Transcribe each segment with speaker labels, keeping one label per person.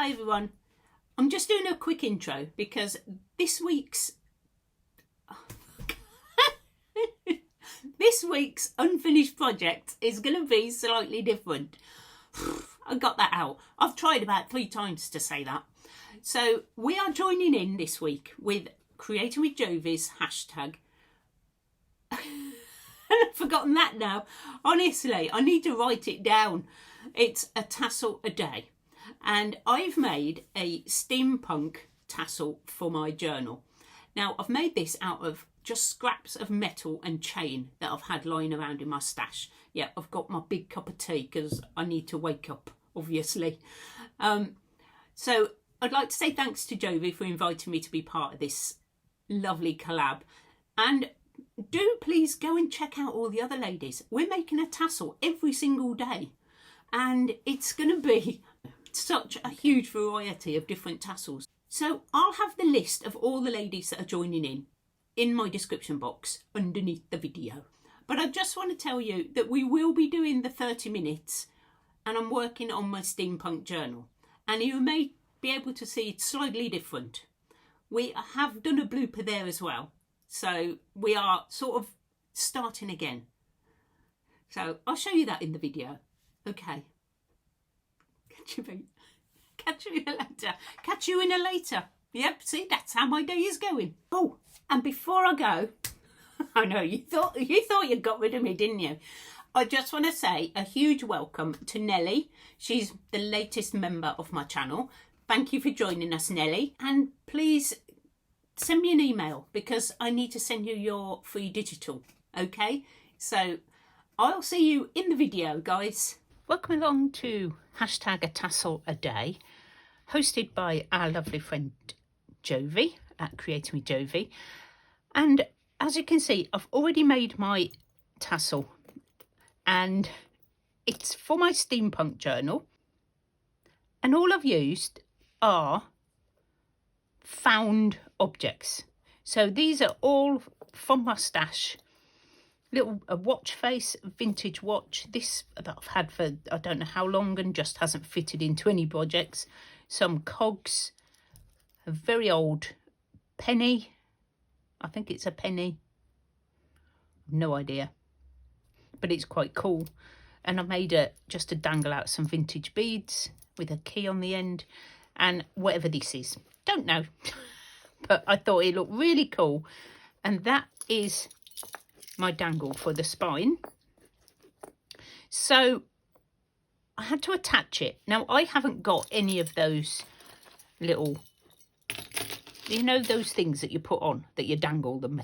Speaker 1: Hi everyone, I'm just doing a quick intro because this week's unfinished project is going to be slightly different. I got that out. I've tried about 3 times to say that. So we are joining in this week with Creating with Jovi's hashtag. I've forgotten that now. Honestly, I need to write it down. It's a tassel a day. And I've made a steampunk tassel for my journal. Now, I've made this out of just scraps of metal and chain that I've had lying around in my stash. Yeah, I've got my big cup of tea because I need to wake up, obviously. So I'd like to say thanks to Jovi for inviting me to be part of this lovely collab. And do please go and check out all the other ladies. We're making a tassel every single day. And it's going to be such a huge variety of different tassels. So I'll have the list of all the ladies that are joining in my description box underneath the video. But I just want to tell you that we will be doing the 30 minutes and I'm working on my steampunk journal. And you may be able to see it's slightly different. We have done a blooper there as well. So we are sort of starting again. So I'll show you that in the video. Okay. Catch you in a later. Catch you in a later. Yep, see, that's how my day is going. Oh, and before I go, I know you thought you got rid of me, didn't you? I just want to say a huge welcome to Nelly. She's the latest member of my channel. Thank you for joining us, Nelly. And please send me an email because I need to send you your free digital. Okay, so I'll see you in the video, guys. Welcome along to hashtag a tassel a day, hosted by our lovely friend Jovi at Creating with Jovi. And as you can see, I've already made my tassel and it's for my steampunk journal. And all I've used are found objects. So these are all from my stash. A watch face, vintage watch, this that I've had for I don't know how long and just hasn't fitted into any projects. Some cogs, a very old penny, I think it's a penny, no idea, but it's quite cool. And I made just to dangle out some vintage beads with a key on the end, and whatever this is, don't know, but I thought it looked really cool. And that is my dangle for the spine. So I had to attach it. Now I haven't got any of those little, you know, those things that you put on that you dangle them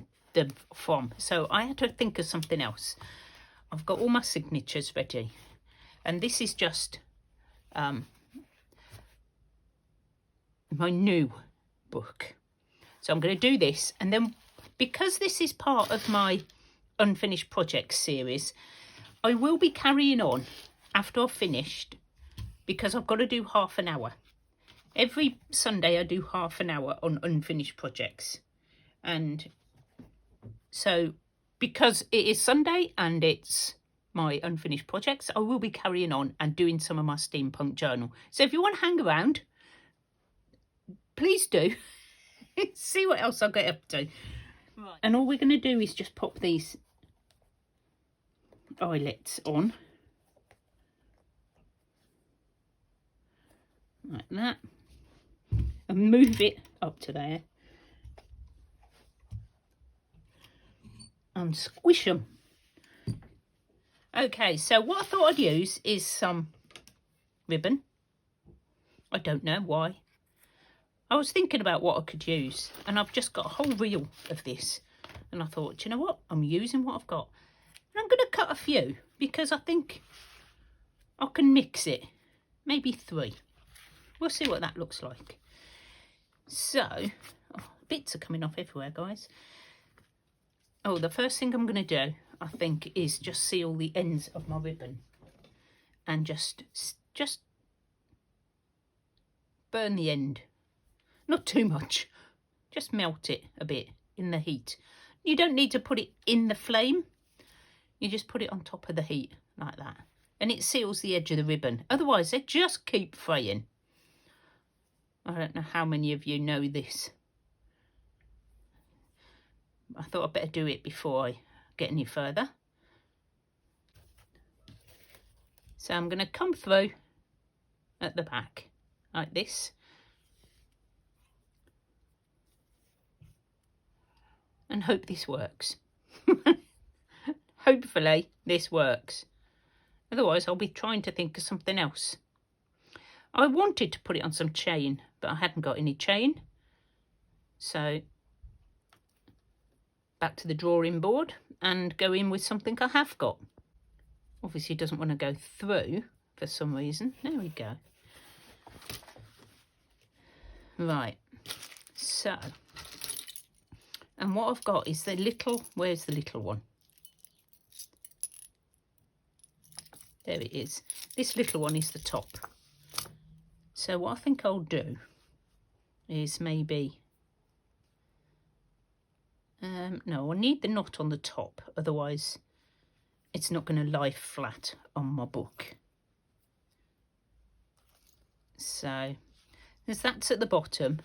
Speaker 1: from. So I had to think of something else. I've got all my signatures ready, and this is just my new book. So I'm going to do this, and then because this is part of my unfinished projects series, I will be carrying on after I've finished, because I've got to do half an hour. Every Sunday I do half an hour on unfinished projects. And so because it is Sunday and it's my unfinished projects, I will be carrying on and doing some of my steampunk journal. So if you want to hang around, please do. See what else I'll get up to. Right. And all we're going to do is just pop these eyelets on like that and move it up to there and squish them. Okay, so what I thought I'd use is some ribbon. I don't know why. I was thinking about what I could use, and I've just got a whole reel of this, and I thought, do you know what, I'm using what I've got. And I'm going to cut a few because I think I can mix it. Maybe 3. We'll see what that looks like. So, bits are coming off everywhere, guys. Oh, the first thing I'm going to do, I think, is just seal the ends of my ribbon. And just burn the end. Not too much. Just melt it a bit in the heat. You don't need to put it in the flame. You just put it on top of the heat like that. And it seals the edge of the ribbon. Otherwise, they just keep fraying. I don't know how many of you know this. I thought I'd better do it before I get any further. So I'm going to come through at the back like this. And hope this works. Hopefully this works. Otherwise I'll be trying to think of something else. I wanted to put it on some chain, but I hadn't got any chain. So back to the drawing board and go in with something I have got. Obviously it doesn't want to go through for some reason. There we go. Right, so, and what I've got is the little, where's the little one? There it is. This little one is the top. So what I think I'll do is maybe, no, I need the knot on the top, otherwise it's not going to lie flat on my book. So, as that's at the bottom,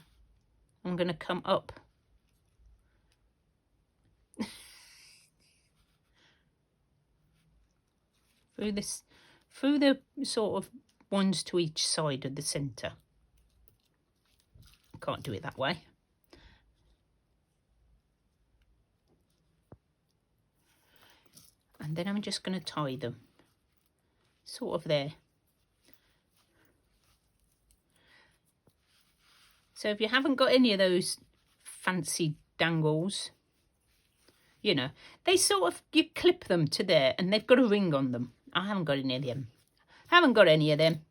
Speaker 1: I'm going to come up through the sort of ones to each side of the centre. I can't do it that way. And then I'm just going to tie them sort of there. So if you haven't got any of those fancy dangles, you know, they sort of, you clip them to there and they've got a ring on them. I haven't got any of them. Haven't got any of them.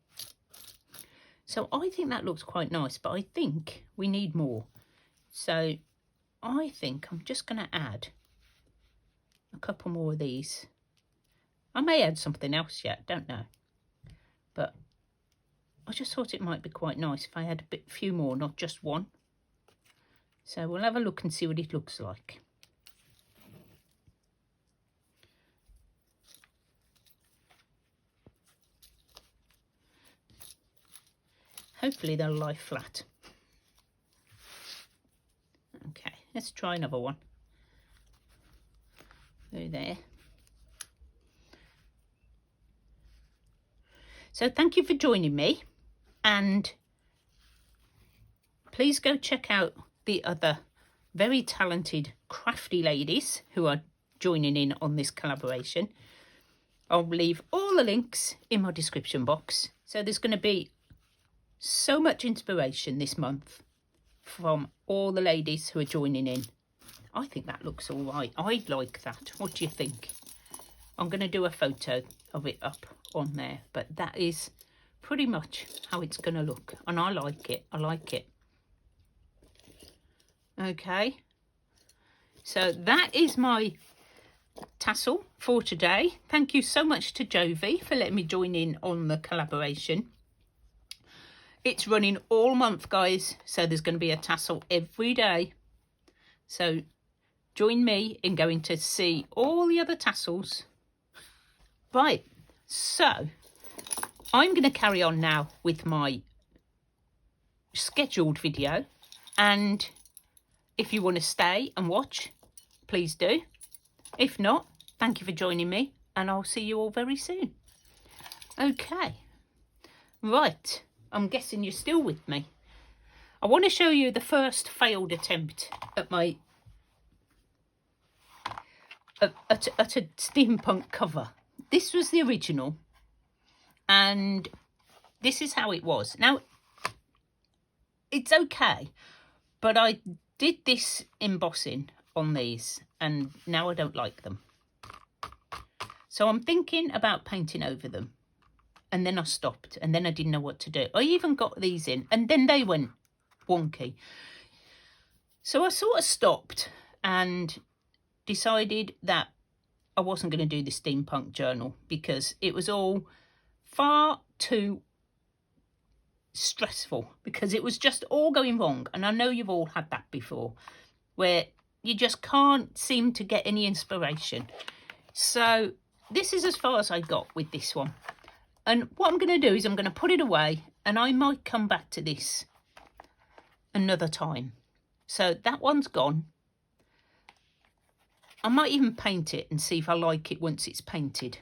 Speaker 1: So I think that looks quite nice, but I think we need more. So I think I'm just going to add a couple more of these. I may add something else yet, don't know. But I just thought it might be quite nice if I had a few more, not just one. So we'll have a look and see what it looks like. Hopefully they'll lie flat. Okay, let's try another one. Go there. So thank you for joining me, and please go check out the other very talented crafty ladies who are joining in on this collaboration. I'll leave all the links in my description box. So there's going to be so much inspiration this month from all the ladies who are joining in. I think that looks all right. I like that. What do you think? I'm going to do a photo of it up on there, but that is pretty much how it's going to look, and I like it. I like it. Okay, so that is my tassel for today. Thank you so much to Jovi for letting me join in on the collaboration. It's running all month, guys, so there's going to be a tassel every day. So join me in going to see all the other tassels. Right, so I'm going to carry on now with my scheduled video, and if you want to stay and watch, please do. If not, thank you for joining me, and I'll see you all very soon. Okay, right, I'm guessing you're still with me. I want to show you the first failed attempt at my at a steampunk cover. This was the original, and this is how it was. Now, it's okay, but I did this embossing on these, and now I don't like them. So I'm thinking about painting over them, and then I stopped, and then I didn't know what to do. I even got these in, and then they went wonky. So I sort of stopped and decided that I wasn't going to do the steampunk journal because it was all far too stressful, because it was just all going wrong. And I know you've all had that before, where you just can't seem to get any inspiration. So this is as far as I got with this one. And what I'm going to do is I'm going to put it away, and I might come back to this another time. So that one's gone. I might even paint it and see if I like it once it's painted.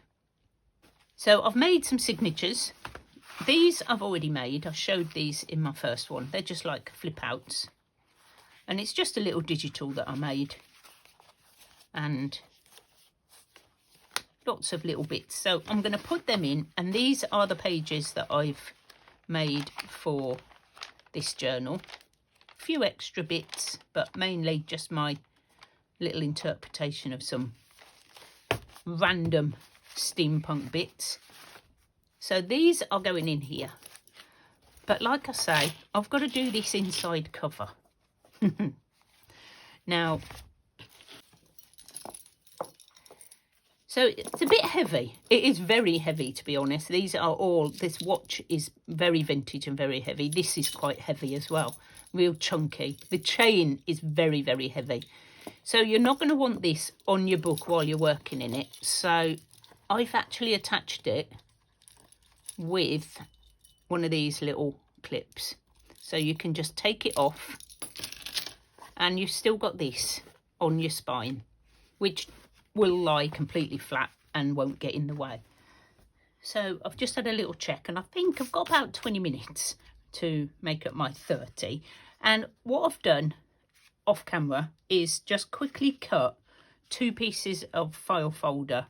Speaker 1: So I've made some signatures. These I've already made. I showed these in my first one. They're just like flip outs. And it's just a little digital that I made. And lots of little bits. So I'm going to put them in. And these are the pages that I've made for this journal. A few extra bits, but mainly just my little interpretation of some random steampunk bits. So these are going in here. But like I say, I've got to do this inside cover. Now, so it's a bit heavy. It is very heavy, to be honest. These are all, this watch is very vintage and very heavy. This is quite heavy as well, real chunky. The chain is very, very heavy. So you're not going to want this on your book while you're working in it. So I've actually attached it with one of these little clips. So you can just take it off and you've still got this on your spine, which will lie completely flat and won't get in the way. So I've just had a little check and I think I've got about 20 minutes to make up my 30. And what I've done off camera is just quickly cut 2 pieces of file folder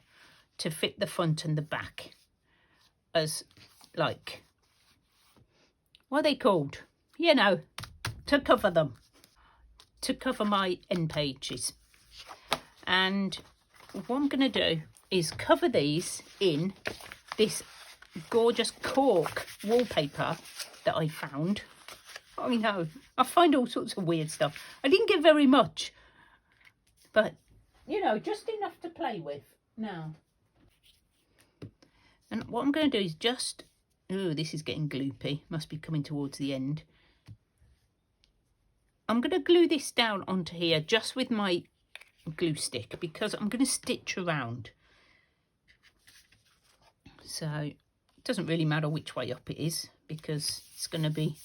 Speaker 1: to fit the front and the back as like, what are they called? You know, to cover them, to cover my end pages. And what I'm going to do is cover these in this gorgeous cork wallpaper that I found. I know, I find all sorts of weird stuff. I didn't get very much, but, you know, just enough to play with now. And what I'm going to do is just, oh, this is getting gloopy. Must be coming towards the end. I'm going to glue this down onto here just with my glue stick because I'm going to stitch around. So it doesn't really matter which way up it is because it's going to be,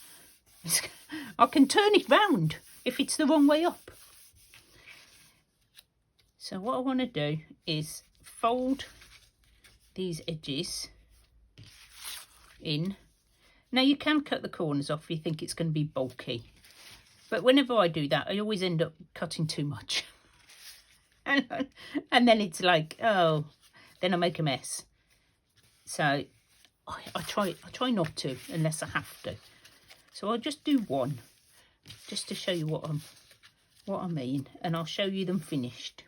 Speaker 1: I can turn it round if it's the wrong way up. So what I want to do is fold these edges in. Now you can cut the corners off if you think it's going to be bulky, but whenever I do that I always end up cutting too much. And then it's like, oh, then I make a mess. So I try not to unless I have to. So I'll just do one just to show you what I mean, and I'll show you them finished.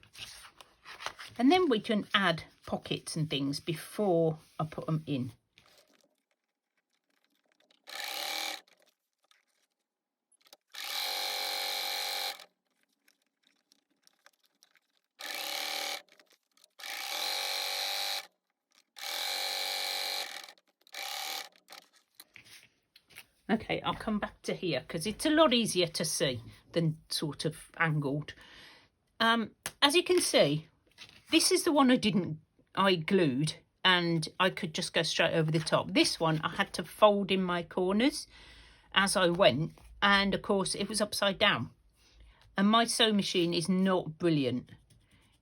Speaker 1: And then we can add pockets and things before I put them in. Okay, I'll come back to here because it's a lot easier to see than sort of angled. As you can see, this is the one I glued and I could just go straight over the top. This one I had to fold in my corners as I went, and of course it was upside down. And my sewing machine is not brilliant.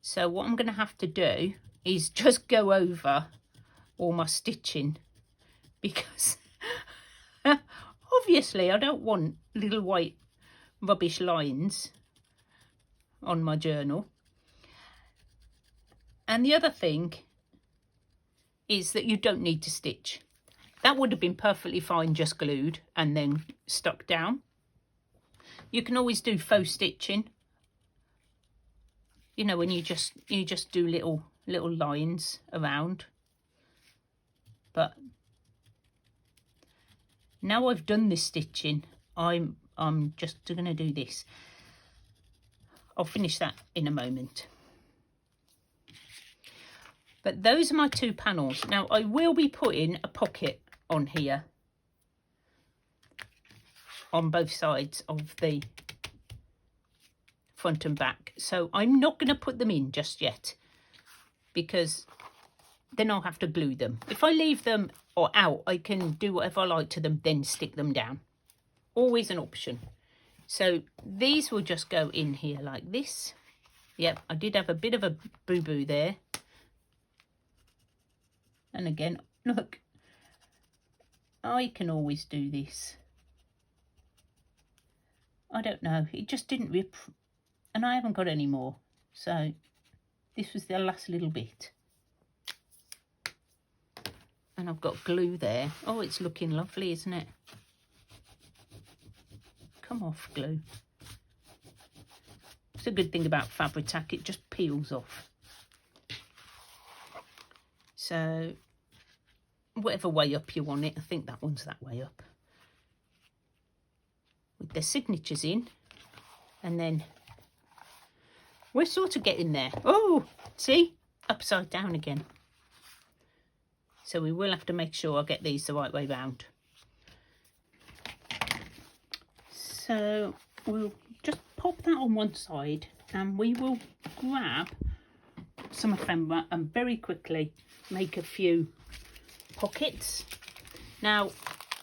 Speaker 1: So what I'm going to have to do is just go over all my stitching because obviously I don't want little white rubbish lines on my journal. And the other thing is that you don't need to stitch. That would have been perfectly fine just glued and then stuck down. You can always do faux stitching, you know, when you just do little lines around. But now I've done this stitching, I'm just going to do this. I'll finish that in a moment. But those are my 2 panels. Now I will be putting a pocket on here on both sides of the front and back. So I'm not going to put them in just yet because then I'll have to glue them. If I leave them out, I can do whatever I like to them, then stick them down. Always an option. So these will just go in here like this. Yep, I did have a bit of a boo-boo there. And again, look, I can always do this. I don't know, it just didn't rip, and I haven't got any more. So this was the last little bit. And I've got glue there. Oh, it's looking lovely, isn't it? Come off, glue. It's a good thing about Fabri-Tac, it just peels off. So whatever way up you want it, I think that one's that way up. With their signatures in, and then we're sort of getting there. Oh, see? Upside down again. So we will have to make sure I get these the right way round. So we'll just pop that on one side, and we will grab some ephemera and very quickly make a few pockets. Now,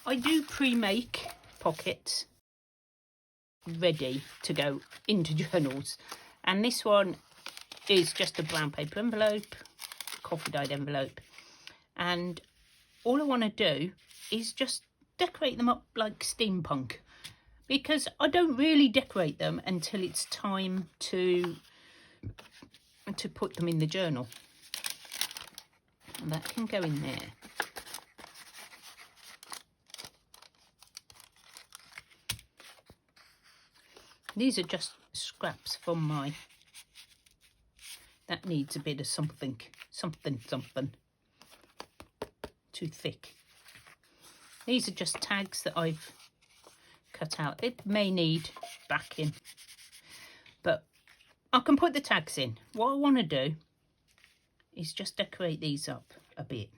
Speaker 1: I do pre-make pockets ready to go into journals, and this one is just a brown paper envelope, coffee dyed envelope, and all I want to do is just decorate them up like steampunk, because I don't really decorate them until it's time to put them in the journal. And that can go in there. These are just scraps from my, that needs a bit of something. Too thick. These are just tags that I've cut out. It may need backing, but I can put the tags in. What I want to do is just decorate these up a bit.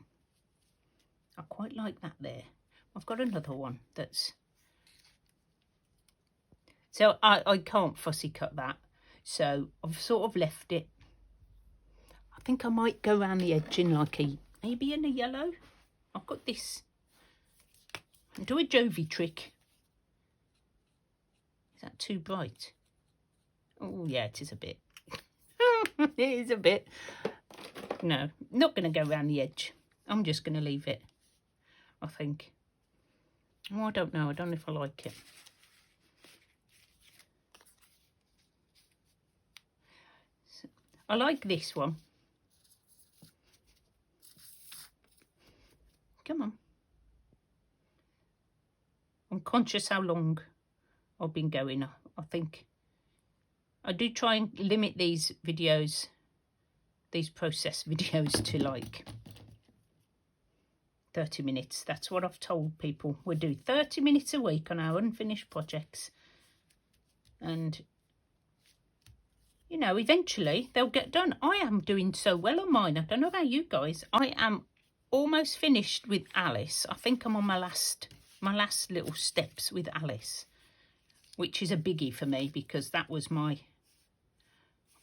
Speaker 1: I quite like that there. I've got another one that's... So I can't fussy cut that. So I've sort of left it. I think I might go around the edge in like a, maybe in a yellow. I've got this. Do a Jovi trick. Is that too bright? Oh yeah, it is a bit. It is a bit. No, not going to go around the edge. I'm just going to leave it, I think. Oh, I don't know. I don't know if I like it. So, I like this one. Come on. I'm conscious how long I've been going. I think I do try and limit these videos, these process videos, to like 30 minutes. That's what I've told people. We'll do 30 minutes a week on our unfinished projects. And, you know, eventually they'll get done. I am doing so well on mine. I don't know about you guys. I am almost finished with Alice. I think I'm on my last little steps with Alice, which is a biggie for me because that was my... I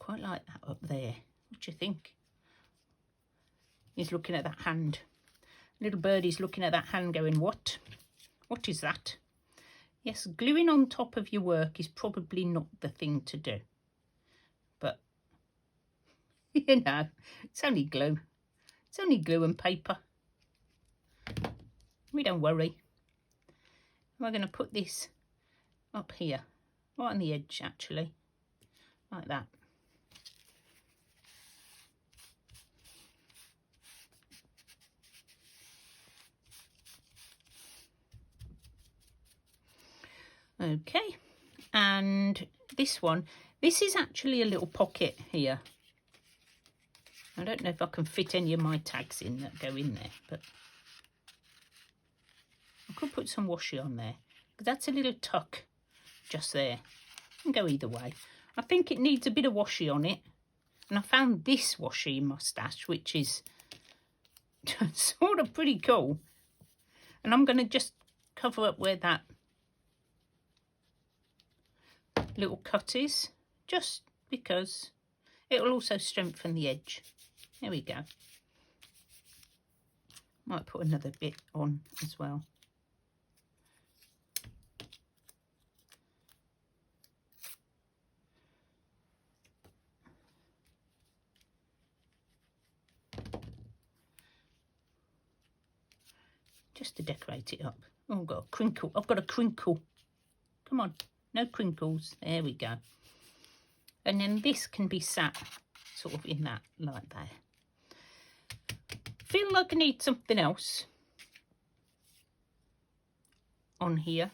Speaker 1: quite like that up there. What do you think? He's looking at that hand. Little birdie's looking at that hand going, what? What is that? Yes, gluing on top of your work is probably not the thing to do. But, you know, it's only glue. It's only glue and paper. We don't worry. We're going to put this up here, right on the edge actually, like that. Okay, and this one, this is actually a little pocket here. I don't know if I can fit any of my tags in that go in there, but I could put some washi on there. But that's a little tuck just there. It can go either way. I think it needs a bit of washi on it. And I found this washi in my stash, which is sort of pretty cool. And I'm going to just cover up where that little cut is, just because it will also strengthen the edge. There we go. Might put another bit on as well. just to decorate it up. Oh, I've got a crinkle. I've got a crinkle. Come on, no crinkles. There we go. And then this can be sat sort of in that, like there. Feel like I need something else on here.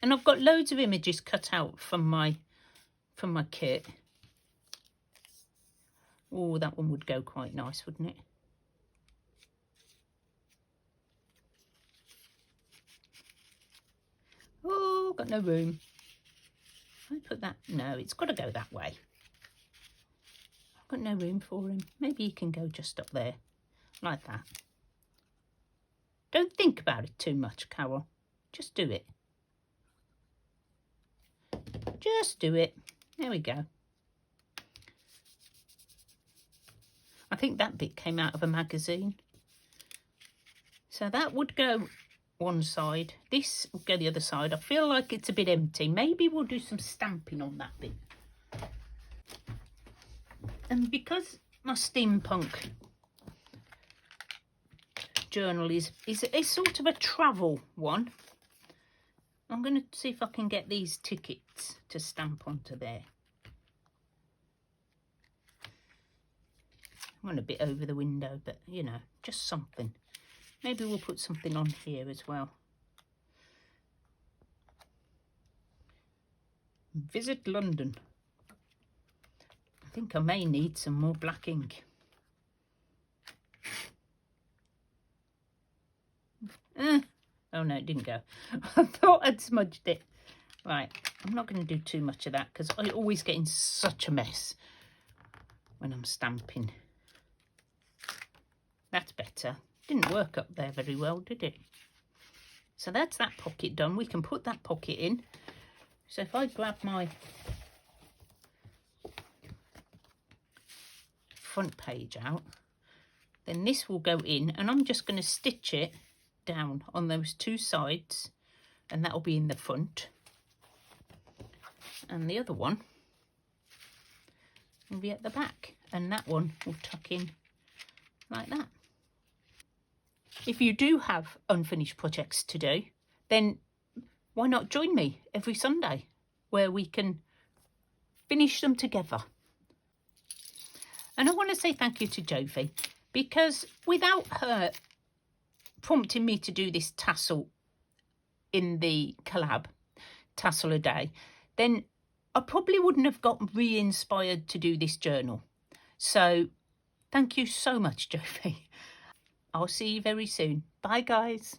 Speaker 1: And I've got loads of images cut out from my kit. Oh, that one would go quite nice, wouldn't it? Oh, got no room. If I put that, no, it's got to go that way. I've got no room for him. Maybe he can go just up there, like that. Don't think about it too much, Carol. Just do it. Just do it. There we go. I think that bit came out of a magazine. So that would go one side. This will go the other side. I feel like it's a bit empty. Maybe we'll do some stamping on that bit. And because my steampunk journal is sort of a travel one, I'm going to see if I can get these tickets to stamp onto there. I went a bit over the window, but you know, just something. Maybe we'll put something on here as well. Visit London. I think I may need some more black ink. Oh no, it didn't go. I thought I'd smudged it. Right, I'm not going to do too much of that because I always get in such a mess when I'm stamping. That's better. Didn't work up there very well, did it? So that's that pocket done. We can put that pocket in. So if I grab my front page out, then this will go in, and I'm just going to stitch it down on those two sides, and that will be in the front. And the other one will be at the back, and that one will tuck in like that. If you do have unfinished projects to do, then why not join me every Sunday where we can finish them together. And I want to say thank you to Jovi, because without her prompting me to do this tassel in the collab, Tassel a Day, then I probably wouldn't have got re-inspired to do this journal. So thank you so much, Jovi. I'll see you very soon. Bye, guys.